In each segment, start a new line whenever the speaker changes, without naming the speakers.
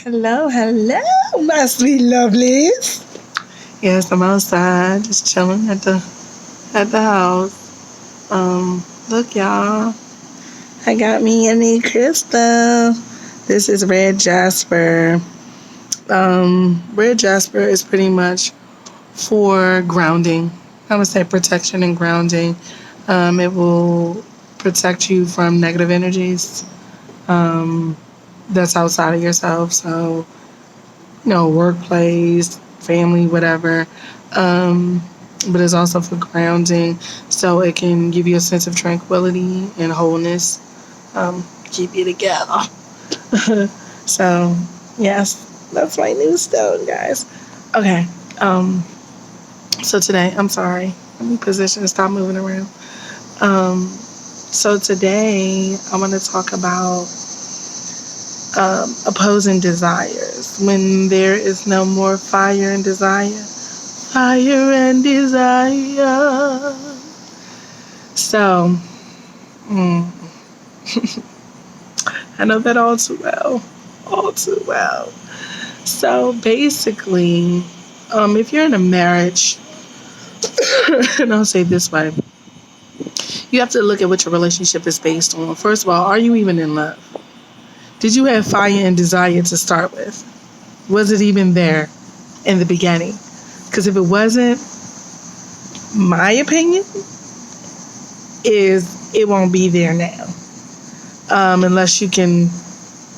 Hello, hello, my sweet lovelies. Yes, I'm outside, just chilling at the house. Look, y'all, I got me a new crystal. This is red jasper. Red jasper is pretty much for grounding. I would say protection and grounding. It will protect you from negative energies. Um, that's outside of yourself. So workplace, family, whatever. Um, but it's also for grounding, so it can give you a sense of tranquility and wholeness, keep you together. So, yes, that's my new stone, guys. Okay, so today, I'm sorry, let me position, stop moving around. So today, I want to talk about opposing desires. When there is no more fire and desire, fire and desire. So, mm, I know that all too well. All too well. So basically, if you're in a marriage, and I'll say it this way, you have to look at what your relationship is based on. First of all, are you even in love? Did you have fire and desire to start with? Was it even there in the beginning? Because if it wasn't, my opinion is it won't be there now. Unless you can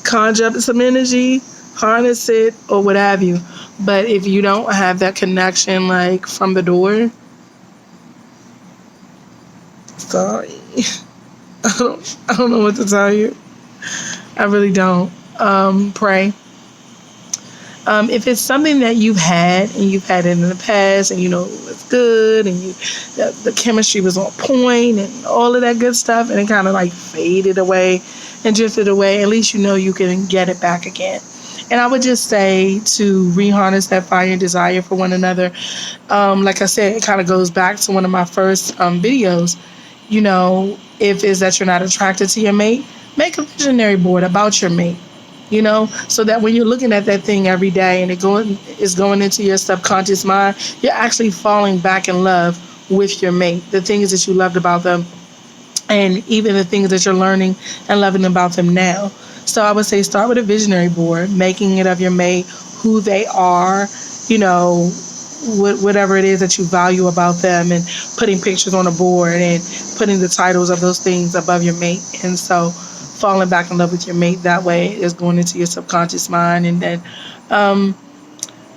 conjure up some energy, harness it, or what have you. But if you don't have that connection, like from the door, sorry, I don't know what to tell you. I really don't. Pray. If it's something that you've had and you've had it in the past and you know it's good and the chemistry was on point and all of that good stuff and it kind of like faded away and drifted away, at least you know you can get it back again. And I would just say to reharness that fire and desire for one another. Like I said, it kind of goes back to one of my first videos. If it's that you're not attracted to your mate, make a visionary board about your mate. So that when you're looking at that thing every day and is going into your subconscious mind, you're actually falling back in love with your mate, the things that you loved about them, and even the things that you're learning and loving about them now. So I would say start with a visionary board, making it of your mate, who they are, whatever it is that you value about them, and putting pictures on a board and putting the titles of those things above your mate. And so falling back in love with your mate that way is going into your subconscious mind. And then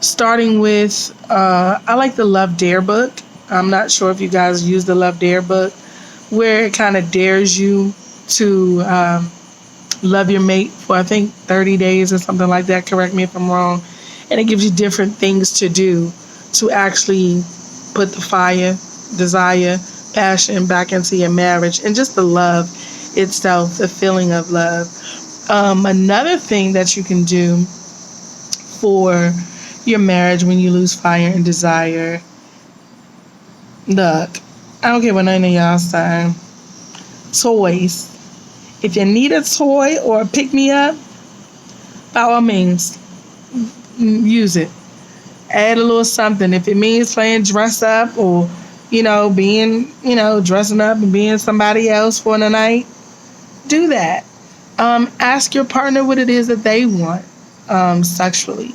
starting with, I like the Love Dare book. I'm not sure if you guys use the Love Dare book, where it kind of dares you to love your mate for, I think, 30 days or something like that. Correct me if I'm wrong. And it gives you different things to do to actually put the fire, desire, passion back into your marriage, and just the love itself, the feeling of love. Another thing that you can do for your marriage when you lose fire and desire, look, I don't care what none of y'all say, toys. If you need a toy or a pick-me-up, by all means, use it. Add a little something. If it means playing dress up or, being, dressing up and being somebody else for the night, do that. Ask your partner what it is that they want sexually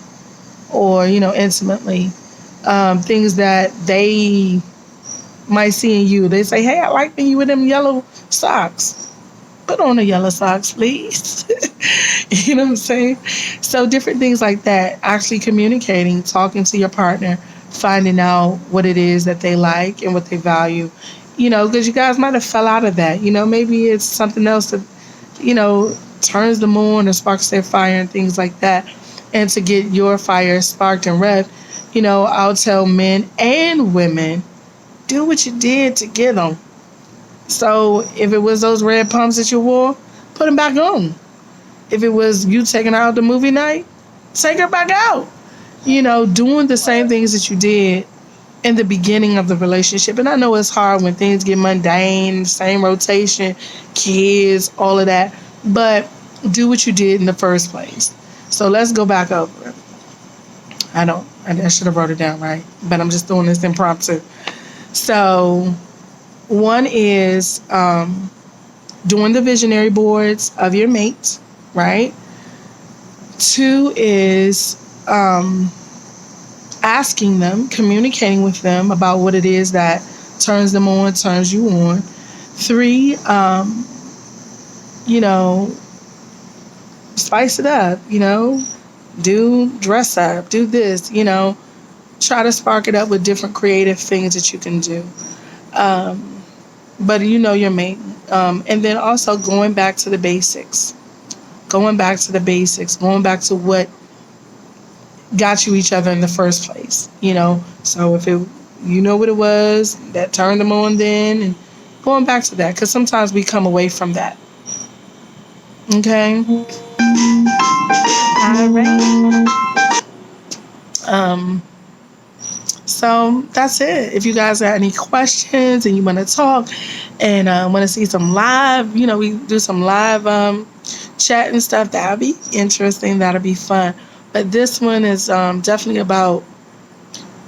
or, intimately. Things that they might see in you. They say, hey, I like when you with them yellow socks. Put on the yellow socks, please. You know what I'm saying? So different things like that, actually communicating, talking to your partner, finding out what it is that they like and what they value, because you guys might have fell out of that. Maybe it's something else that, turns them on or sparks their fire and things like that. And to get your fire sparked and revved, I'll tell men and women, do what you did to get them. So if it was those red pumps that you wore, put them back on. If it was you taking her out the movie night, take her back out. Doing the same things that you did in the beginning of the relationship. And I know it's hard when things get mundane, same rotation, kids, all of that. But do what you did in the first place. So let's go back over it. I should have wrote it down, right? But I'm just doing this impromptu. So one is doing the visionary boards of your mates, right? Two is asking them, communicating with them about what it is that turns them on, turns you on. Three, you know, spice it up, do dress up, do this, try to spark it up with different creative things that you can do. But your mate. And then also going back to the basics, going back to what got you each other in the first place, So if it, what it was that turned them on then, and going back to that, because sometimes we come away from that. Okay. All right. So that's it. If you guys have any questions and you want to talk and want to see some live, we do some live chat and stuff. That'll be interesting. That'll be fun. But this one is definitely about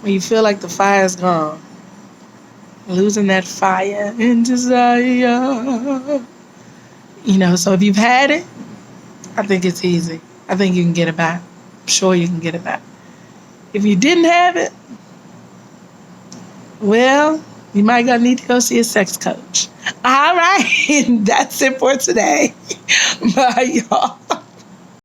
when you feel like the fire's gone, losing that fire and desire. So if you've had it, I think it's easy. I think you can get it back. I'm sure you can get it back. If you didn't have it, well, you might gonna need to go see a sex coach. All right, that's it for today. Bye, y'all.